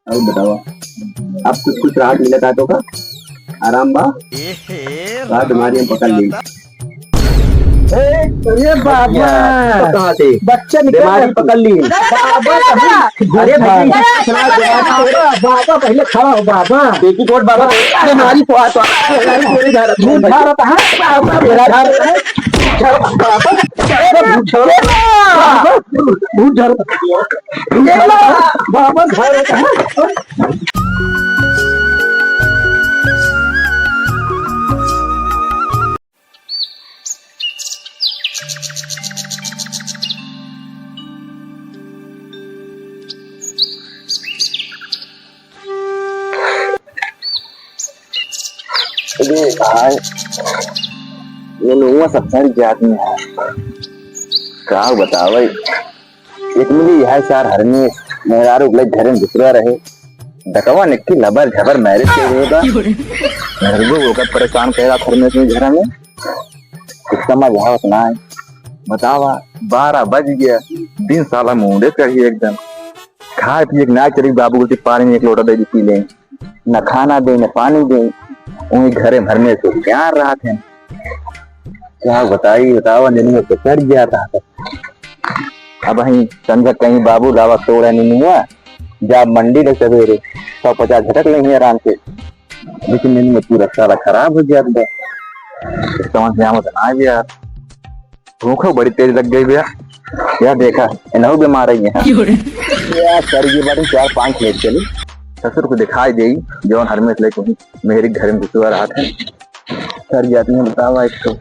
अब बताओ, अब कुछ राहत मिला था तो का आराम बा रात बीमारी हम पकड़ ली। अरे बाबा कहाँ से बच्चा निकल बीमारी पकड़ ली। अरे भाई बाबा पहले खड़ा हो बाबा पेटीकोट बाबा बीमारी को आता झूठ खा रहा है बाबा मेरा खा रहा है बाबा झूठ बाबा खा रहा है। ये लोगों सब सारी जात में है का बताओ भाई। एक मिली है सार हर में मेहरारू घर में घुसरा रहे डकवा निक्की लबर झबर मैरिज के रहेगा घर को होकर परेशान कह रहा घर में अपने घर में कुछ समझ आवत ना है। बतावा 12 बज गया दिन साला मुंडे करिए एकदम खाए पिए ना चली बाबू को पानी में एक लोटा दे पी लें न खाना दे न पानी दे उन्हीं घरे भर में तो प्यार रहा थे। क्या बताओ नहीं तो चढ़ गया था। अब वही समझ कहीं बाबू लावा तोड़ा नहीं हुआ जा मंडी ने सवेरे 150 झटक लेंगे आराम से लेकिन नहीं में पूरा सारा खराब हो गया था। समझ में आमद ना गया भूख बड़ी तेज लग गई भैया यार देखा इन्हों बीमार है यार सर ये बात 4-5 लेट चली ससुर को दिखाई दे जौन हर में लेके मेरे घर में घुसवा रहा था सर जाती है। बतावा इसको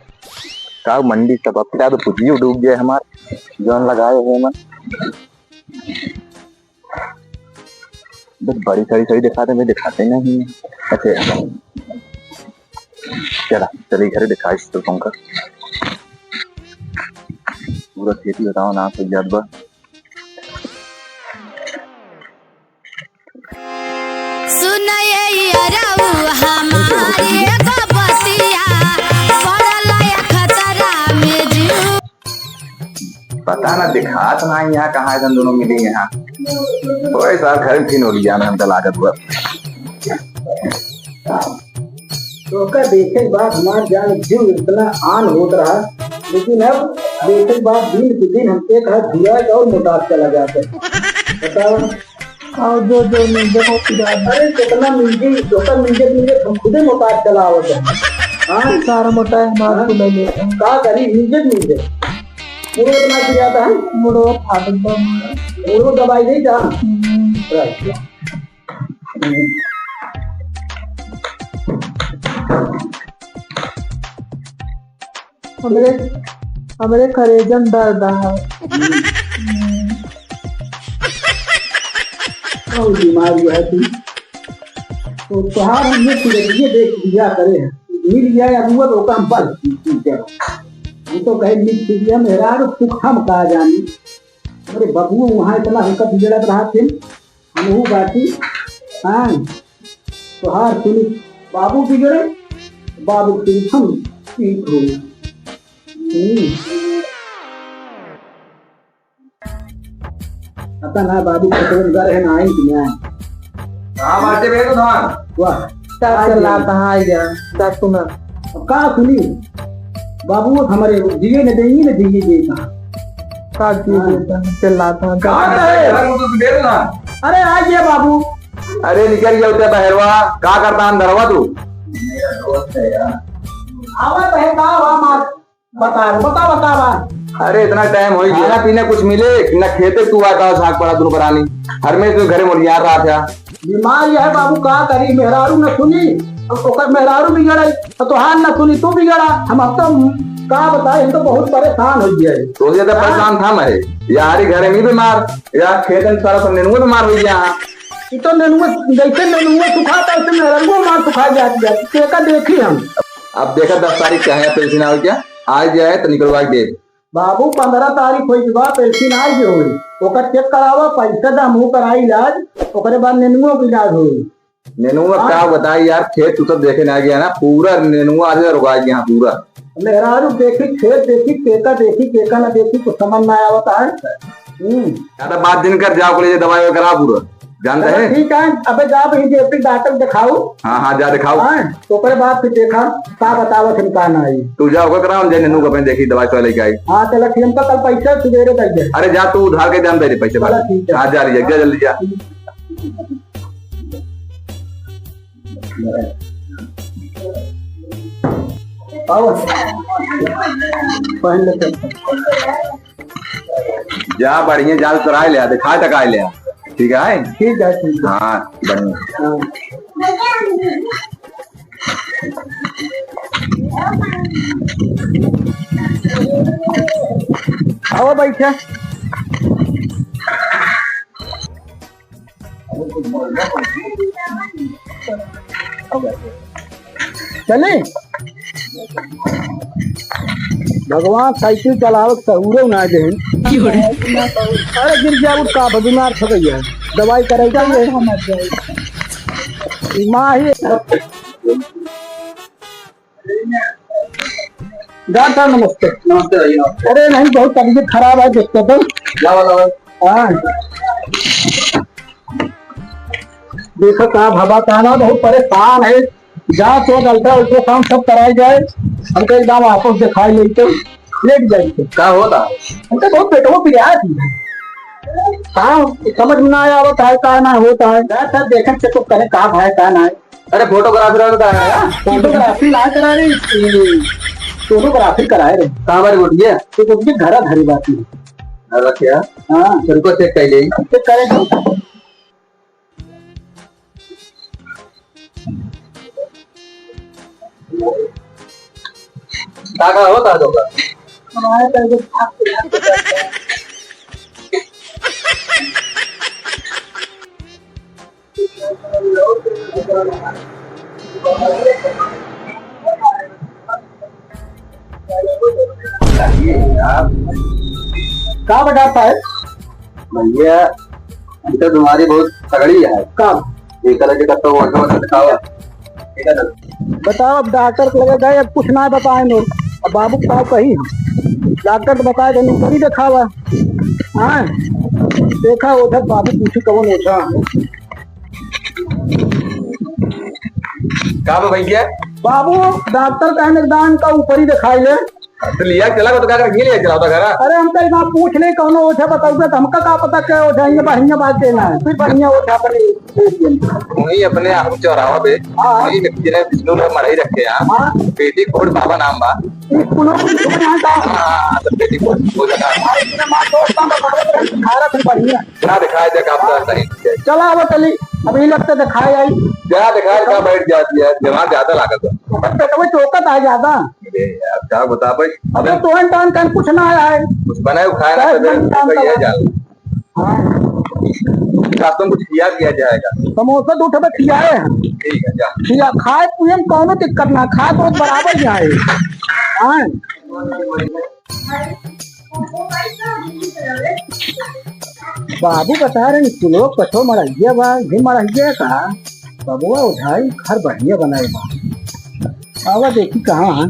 का मंडी सब अब तो पुजियो डूब गया हमारे जौन लगाए हुए मन बस बड़ी सारी सही दिखाते मैं दिखाते नहीं ऐसे चला चले घर दिखाई तो तुमका पूरा खेती बताओ ना तो याद बा पता ना दिखात ना यहाँ कहाँ है दोनों मिले यहाँ कोई साल घर फिर हो लिया हम लागत हुआ तो का देखे बाद हमार जान जीव इतना आन होत रहा लेकिन अब देखे बाद दिन के दिन हमसे कहा दिया और मोटाप चला जाता बताओ और जो देखो अरे कितना मिल हम खुदे मोटाप चला होता हाँ सारा मोटा है हमारा को ले का करी मिल मुड़ो इतना गिर जाता है मुड़ो मुड़ो दवाई नहीं जा हमरे करेजन दर्द है बीमारी है थी तो तुहार हमने तुरंत देख दिया करे मिल गया या हुआ तो काम बल हम तो कहे मिल दिया मेरा सुख हम कहा जानी अरे बबू वहाँ इतना होकर बिगड़त रहा थे हम वो बाटी हाँ तुहार सुनी बाबू बिगड़े बाबू सुनी हम ठीक हो पता ना बाबू घर है ना आई कि नहीं कहाँ बाटे बे तो धान वाह चला कहाँ आ गया क्या सुना का सुनी बाबू हमारे दिए ने देंगी ने दिए देता का दिए देता चला था कहाँ है घर तो दे दो ना अरे आ गया बाबू अरे निकल गया उते बहरवा का करता अंदरवा तू मेरा दोस्त है यार आवा है का वा मार बता अरे इतना टाइम हो गया ना पीने कुछ मिले न खेते तू आता झाक पड़ा दोनों बनानी हर में तो घरे मुड़िया रहा था बीमार है बाबू का करी मेहरारू न सुनी ओकर मेहरारू बिगड़े तो हाथ न सुनी तू बिगड़ा हम अब तो का बताए हम तो बहुत परेशान हो गया तो ज्यादा परेशान था मैं यार घरे में बीमार यार खेतन सारा सब नेनुआ बीमार हो गया तो नेनुआ जैसे नेनुआ सुखाता ऐसे मेहरारू मार सुखा जाती का देखी हम अब देखा 10 तारीख क्या है पेंशन आओ क्या आज जाए तो निकलवा के दे बाबू 15 तारीख हो पेंशन आई जो होई ओकर चेक करावा पैसा दाम हो कराई इलाज ओकरे बाद नेनुआ के इलाज होई नेनुआ का बताई यार खेत तू तो देखे ना गया ना पूरा नेनुआ आज रुका गया पूरा मेहरारू देखी खेत देखी केका ना देखी कुछ समझ ना आवता है ज्यादा बात दिन कर जाओ ले दवाई करा पूरा जानते चलो हैं। ठीक है, अबे जा भाई जेपी डॉक्टर दिखाओ। हाँ हाँ जा दिखाओ। हाँ तो ओकरे बाद फिर देखा का बतावा थिनका ना आई। तू जा होकर कराओ जे नन्नू को अपने देखी दवाई तो लेके आई। हाँ चलो ठीक, हमका कल पैसा सवेरे दे दे। अरे जा तू उधार के जान दे दे पैसे चलो बाद। ठीक है। हाँ जा रही है, जल्दी जा। आओ पहन लेते। जा बढ़िया जाल कराए ले, दिखा टकाए ले। ठीक है। ठीक है ठीक है। हाँ बढ़िया। हाँ। आओ बैठे। चले भगवान साइकिल चलावत सहूरे ना दे। अरे गिर जाओ का बीमार हो गई है, दवाई करेगा माँ ही। डॉक्टर नमस्ते। नमस्ते भैया। अरे नहीं बहुत तबीयत खराब है, देखते तो हाँ देखो साहब हवा कहना बहुत परेशान है। जांच और अल्ट्रासाउंड सब कराई जाए, हमको एकदम वापस दिखाई लेते लेट जाए। क्या होता? हमको बहुत पेटों पिया थी। हाँ समझ में ना आया होता है का ना होता है। सर देखें चेकअप करें कहाँ है का ना है। अरे फोटोग्राफी होता है। फोटोग्राफी ना करा रही, फोटोग्राफी कराए रहे। कहाँ बारी बोटिए? तो कुछ घर धरी बात नहीं। अरे क्या? हाँ तेरे को चेक कर ले। चेक करें क्या होता है होगा? हमारे तरफ क्या बताता है भैया तो तुम्हारी बहुत तगड़ी है। कब एक अलग करता हुआ दिखावा। ठीक है ना? बताओ। अब डॉक्टर को लगे गए, अब कुछ ना बताए नो। अब बाबू के पास कही डॉक्टर तो बताए थे नहीं करी दिखावा। हाँ देखा ओझा बाबू पूछी कौन ओझा कहाँ पे भैया? बाबू डॉक्टर कहने दान का ऊपर ही दिखाई ले। तो लिया चला तो क्या कर लिया चला था घर? अरे हमका इतना पूछ ले कौन ओझा बताऊंगा तो हमका का पता क्या ओझा ये बढ़िया बात देना है। फिर बढ़िया ओझा पर वही अपने आप चौराहा पे वही व्यक्ति ने विष्णु ने मढ़ाई रखे यहाँ पेटी कोट बाबा नाम बा। हाँ तो पेटी कोट हो जाता बढ़िया ना दिखाई दे काम सही। चला अब चली अभी लगता दिखाई आई। क्या दिखाई क्या बैठ जाती है, दिमाग ज्यादा लागत है। पेटवा चौकत आ ज्यादा। अरे यार क्या बता भाई, अबे तो टान कान कुछ ना आया है। कुछ बनाए खाया ना तो जाल तुम कुछ किया दिया जाएगा। समोसा तो उठे खियाए हैं। ठीक है जा। खिया खाए पिए में कौनो दिक्कत ना, खाए तो बराबर जाए। हाँ बाबू बता रहे किलो कछो मरहिया बा भी मरहिया का बबुआ उठाई घर बढ़िया बनाए बा। आवा देखी कहाँ है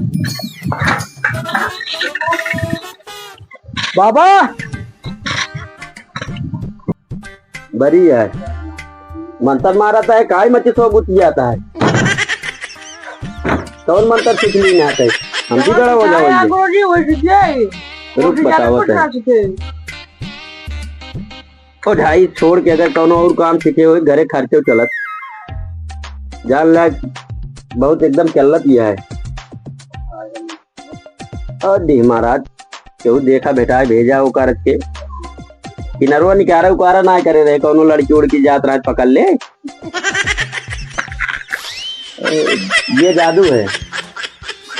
बाबा। बरी है मंत्र मारता है काय मची सो बुत जाता है। कौन मंत्र सीखनी ना आते हम भी गड़ा हो जाओगे। रुक बतावत है ओ ढाई छोड़ के अगर कौन और काम सीखे हुए घरे खर्चे चलत जान लाग बहुत एकदम चलत यह है। और दी महाराज केहू देखा बेटा भेजा वो कर के किनरवा निकारा उकारा ना करे रहे कौनो लड़की उड़की जात रात पकड़ ले। ये जादू है,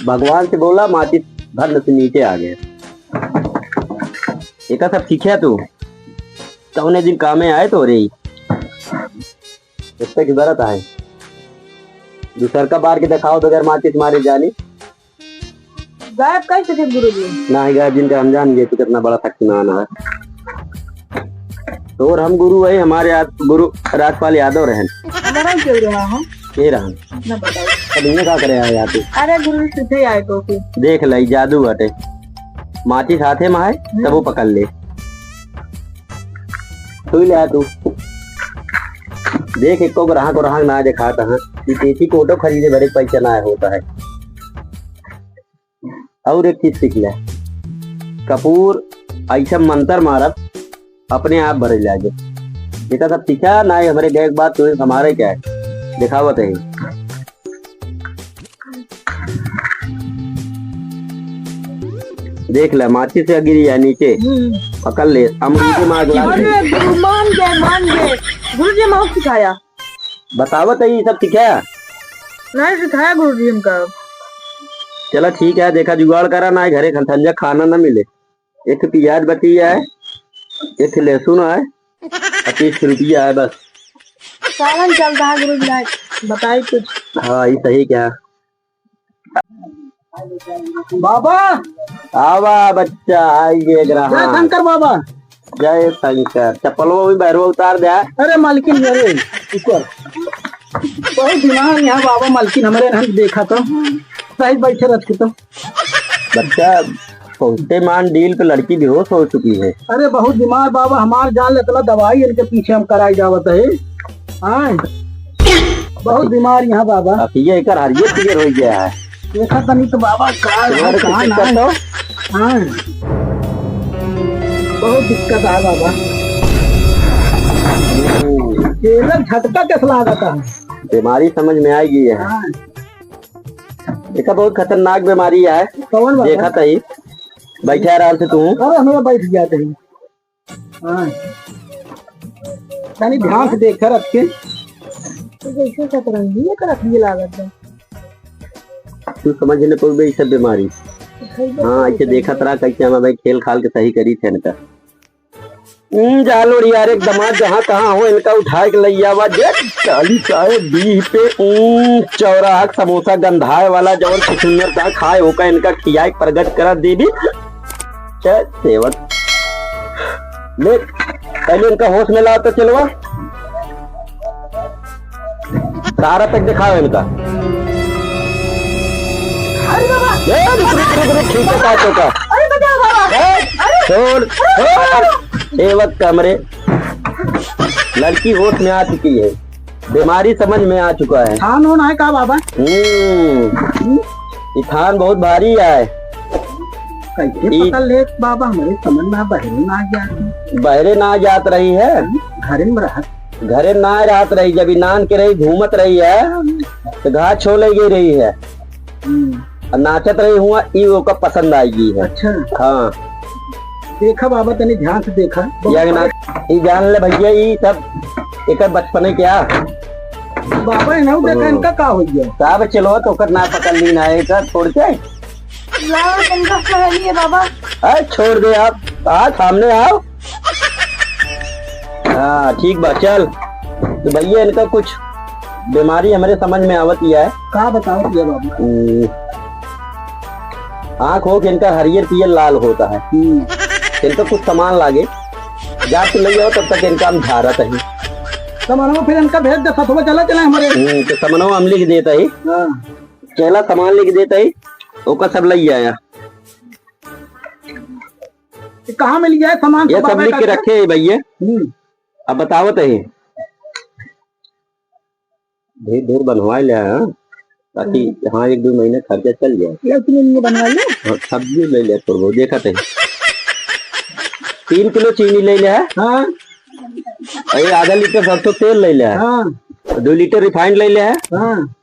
भगवान से बोला माचिस भर से नीचे आ गए। एक सब सीखे तू कौने दिन कामे आए तो रे इससे की जरूरत है। दूसर का बार के दिखाओ बगैर माचिस मारे जानी गायब कैसे थे गुरु जी? ना ही गायब जिनका हम जान गए तो कितना बड़ा शक्तिमान है। तो और हम गुरु है हमारे गुरु राजपाल यादव रहन क्यों रहा है ये रहन ना बताओ। अब ये का करे आया तू अरे गुरु सीधे आए तो फिर देख लाई जादू हटे माचिस हाथे में है तब वो पकड़ ले तू ले आ तू देख एक ग्राहक ना दिखाता है कि तेजी कोटो खरीदे भरे पैसा ना होता है। और एक चीज सीख ले, कपूर ऐसा मंत्र मारब अपने आप भरे जागे। बेटा सब सीखा ना है हमारे गए बात तो हमारे क्या है दिखावत है। देख ले माची से गिरी है नीचे पकड़ ले अमरूद मार मान गए गुरु जी माँ सिखाया। बतावत है ये सब सिखाया नहीं सिखाया गुरु जी हमका। चलो ठीक है, देखा जुगाड़ करा ना घरे खंथंजा खाना ना मिले। एक प्याज बची है, एक लहसुन है, 25 रुपया है बस। सावन चलता है गुरु जी बताई कुछ। हाँ ये सही क्या बाबा आवा बच्चा आइए जय ग्राहक। शंकर बाबा। जय शंकर। चप्पलों भी बैरवा उतार दिया। अरे मालकिन अरे ऊपर बहुत दिमाग यहाँ बाबा मालकिन हमारे यहाँ देखा तो सही बैठे रहते तो। बच्चा पहुंचते मान डील पे लड़की बेहोश हो चुकी है। अरे बहुत दिमाग बाबा हमार जान लेता दवाई इनके पीछे हम कराई जावत है। हाँ बहुत बीमार यहाँ बाबा। अब ये एक हरियर पियर हो गया है। देखा तो नहीं तो बाबा कहाँ ना हाँ बहुत दिक्कत है बाबा। केवल झटका कैसे लागता है। बीमारी समझ में आएगी है। हाँ, देखा बहुत खतरनाक बीमारी है। कौन बाबा? देखा तो ही बैठे आराम से तू। अरे हमें बैठ गया थे। हाँ यानी ध्यान से देख रख के कैसे सतरंगी है कर रखिए लागत है। तू समझ ले कोई भी सब बीमारी। हाँ ऐसे देखा तरह कैसे हम भाई खेल खाल के सही करी थे इनका। जालो यार एक दमाद जहाँ कहाँ हो इनका उठा के लई आवा। 40 पे चौराहा समोसा गंधाए वाला जवन किशुनर का खाए होका इनका खियाई प्रगट करा दीदी सेवक ले पहले इनका होश में ला तो चलवा सारा तक दिखाओ इनका। ठीक है काटो का छोड़ सेवक कमरे। लड़की होश में आ चुकी है, बीमारी समझ में आ चुका है। थान होना है का बाबा। ये थान बहुत भारी है। कैसे पता ले बाबा हमारे समझ में बहरे ना जाती। बहरे ना जात रही है घरे में रह घरे ना रात रही जब नान के रही घूमत रही है तो घास छोले गई रही है नाचत रही हुआ का पसंद आएगी है। अच्छा हाँ देखा बाबा तने ध्यान से देखा। ये जान ले भैया ये सब एक बचपने क्या बाबा है ना देखा इनका का हो गया। साहब चलो तो कर ना पकड़ ली ना एक छोड़ के है बाबा। छोड़ दे आप आ सामने आओ। हाँ ठीक बा चल। तो भैया इनका कुछ बीमारी हमारे समझ में आवती है। का बताओ भैया बाबा। आँख हो के इनका हरियर पियर लाल होता है। इनका कुछ सामान लागे जा तो ले जाओ तब तक इनका हम झारत है। सामान फिर इनका भेज दे सतवा चला चला हमारे तो सामान हम लिख देता है। चला सामान लिख देता है ओका सब लग आया। कहाँ मिल गया सामान ये सब लिख के रखे है भैया। अब बतावत है ढेर ढेर बनवा लिया ताकि हाँ 1-2 महीने खर्चा चल जाए। बनवा लिया सब्जी ले लिया थोड़ा देखा थे 3 किलो चीनी ले लिया है। हाँ आधा लीटर सरसों तेल ले लिया है। हाँ 2 लीटर रिफाइंड ले लिया है। हाँ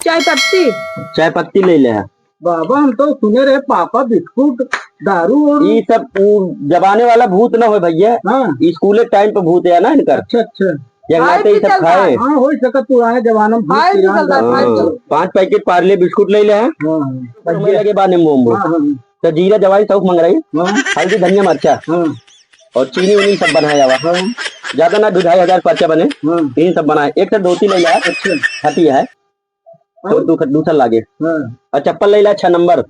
चाय पत्ती ले लिया है। बाबा हम तो सुने रहे पापा बिस्कुट दारू और ये सब जमाने वाला भूत ना हो भैया। हाँ स्कूल टाइम पे भूत है ना इनका। अच्छा अच्छा ये सब खाए। हाँ हो सका पुराने जमाने में 5 पैकेट पार्ले बिस्कुट ले लिया है। लगे बा नींबू तो जीरा जवाई सब मंग रही हल्दी धनिया मिर्चा और चीनी उनी सब बनाया हुआ। ज्यादा ना 2,500 पर्चा बने यही सब बनाए। एक से 2-3 ले लिया हटी है दूसरा लागे और चप्पल ले लिया 6 नंबर।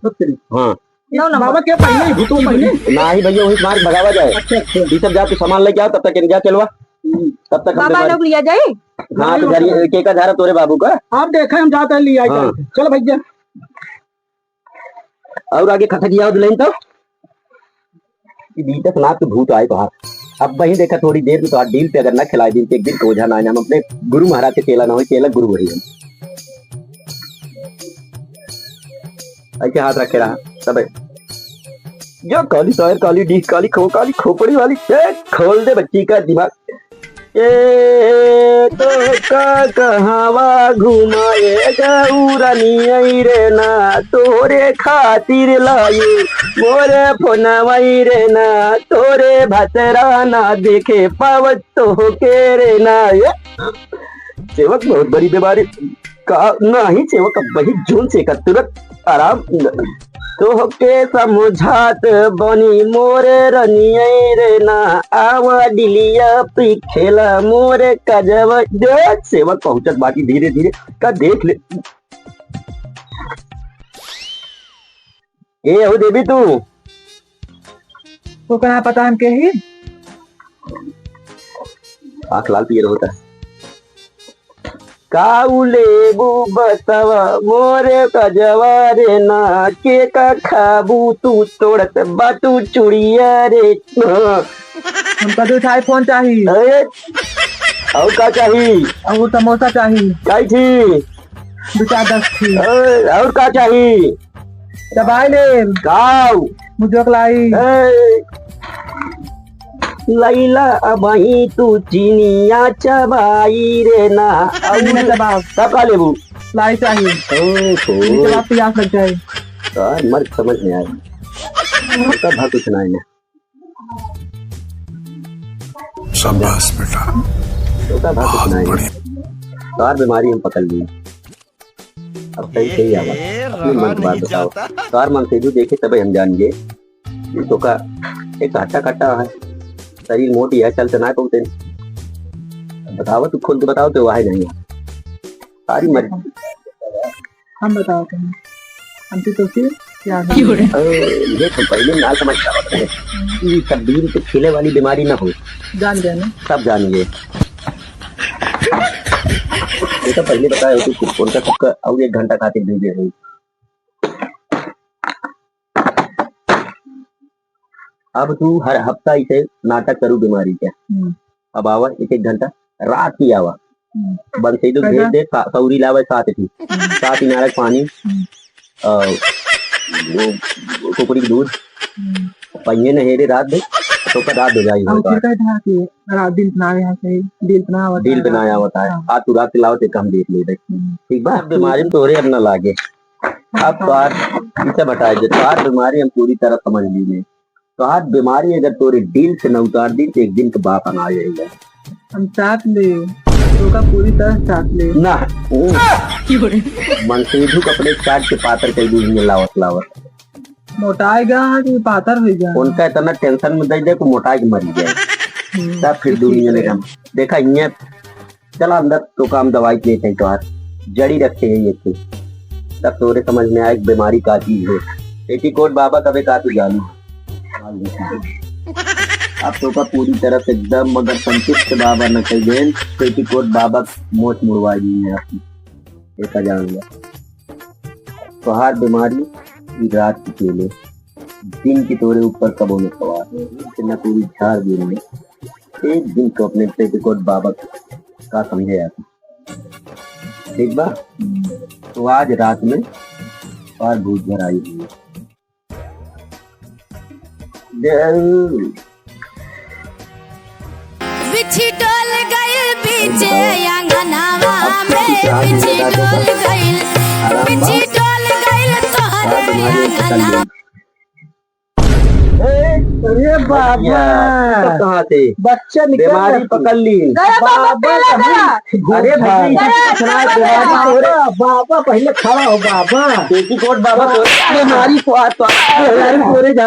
हाँ बाबा क्या पहले ना ही भैया वही मार्ग भगावा जाए। ये सब जा तू सामान लेके आओ तब तक इनका चलवा तब तक बाबा लोग लिया जाए। हाँ तो के का धारा तोरे बाबू का आप देखा हम जाते हैं लिया चलो भैया। और आगे खटक दिया तो बीतक नाथ के भूत आए बाहर। अब वही देखा थोड़ी देर में तो डील पे अगर ना खिलाई दिन एक दिन ओझा ना हम अपने गुरु महाराज के चेला ना हो चेला गुरु वही हम ऐसे हाथ रखे रहा सब जो काली सायर काली डीह काली काली खोपड़ी वाली खोल दे बच्ची का दिमाग। ए तो का कहावा घुमाए गौरनी रे ना तोरे खातिर लाई मोरे फोनवाई रे ना तोरे भतरा ना देखे पावत तो के रे ना। ये सेवक बहुत बड़ी बीमारी का नहीं सेवक अब वही जून से का तुरंत आराम तो के समझात बनी मोरे रनिया रे ना आवा डिलिया पी खेला मोरे कजव देख सेवक पहुंचत बाकी धीरे धीरे का देख ले। ए हो देवी तू तो कहाँ पता हम के ही आंख लाल पियर होता है काउले बतवा मोरे कजवा रे ना के का खाबू तू तोड़त बाटू चुड़िया रे। हमका तो उठाए फोन चाहिए और का चाहिए और समोसा चाहिए काई थी 2-4-10 थी और का चाहिए दबाई ले काऊ मुझे लाई लैला अबही तू चीनिया चबाई रे ना दबा लेबू लाई चाहिए प्यास लग जाए यार मर्द समझ में आया तब हाँ कुछ नहीं शाबाश बेटा बहुत बढ़िया। तार बीमारी हम पकड़ ली अब सही आवा अपने मन की बात बताओ तार मन से जो देखे तभी हम जानेंगे तो का एक हट्टा कट्टा है शरीर मोटी है चलते ना कहते बताओ तू खुद बताओ तो वह नहीं सारी मर्जी हम बताओ हमसे तो क्या ये तो पहले ना समझ सब दिन के खिले वाली बीमारी ना हो जान गए ना सब जानिए ये तो पहले बताया तू कौन सा सबका और 1 घंटा खातिर भेजे है अब तू हर हफ्ता इसे नाटक करू बीमारी क्या अब आवा 1 घंटा रात की आवा बंद से भेज दे सौरी लावे 7 ही नारक पानी वो कुकड़ी दूध पहिए नहेरे रात दे तो का रात हो जाएगी डील बनाया होता है आज तू रात लाओ ते कम देख ले ठीक बा बीमारी में तोरे अब न लागे अब तो आज इसे बताए जो तो बीमारी हम पूरी तरह समझ ली तो आज बीमारी अगर तोरे डील से न उतार दी तो एक दिन के बाप आ जाएगा हम साथ ले तो का पूरी तरह साथ ले ना मन से कपड़े काट के पातर कर दी लावत मोटाएगा कि पातर हो जाए उनका इतना टेंशन में दे दे को मोटा के मरी जाए तब फिर दुनिया ने हम देखा ये चला अंदर तो काम दवाई के थे तो जड़ी रखे हैं ये तब तोरे समझ में आए बीमारी का चीज है पेटीकोट बाबा कभी का तू जानू अब तो का पूरी तरह से एकदम मगर संतुष्ट बाबा न कहिए पेटीकोट बाबा मोच मुड़वा दी है आपकी देखा जाऊंगा तो हर बीमारी रात की केले दिन की तोरे ऊपर कबो में सवार न पूरी 4 दिन में एक दिन को अपने पेटीकोट बाबा का समझे आता ठीक बा तो आज रात में और भूत भर आई हुई बिछी डोल गइल बीचे अंगनावा में बिछी डोल गइल तोहरे अंगनावा। अरे बाबा कहाँ थे बच्चा बीमारी पकड़ ली अरे भाई बाबा पहले खड़ा हो बाबा पेटीकोट बाबा बीमारी को तोरे जा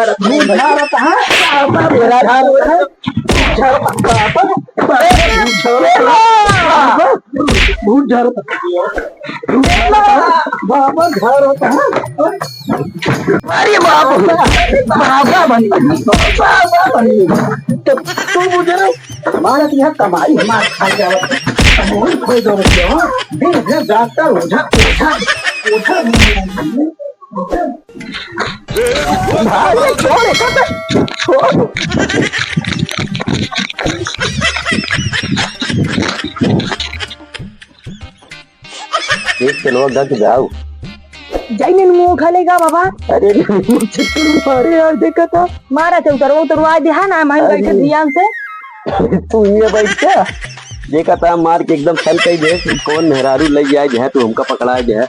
बाबा घर होता है अरे बाबा बनी तो तू मुझे हमारा यहाँ कमाई हमारे खा जाओ खोई दो डॉक्टर ओझा भाग छोड़ एकत छोड़ एक चलो गक जाओ जाइने मुंह खालेगा बाबा अरे अरे यार देखा था मारा थे उतरवा दिया ना मैं बैठे ध्यान से तू ये बैठ क्या देखा था मार के एकदम सन कही दे कौन मेहरारू लग जाए जो है तू हमका पकड़ा जो है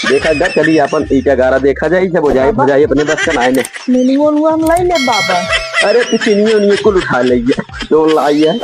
देखा जा चलिए अपन ईटा गारा देखा जाए जब हो जाए अपने बस का नाय ने मिनिमम वन लाई ले बाबा अरे तू चीनी कुल उठा ली जो लाई है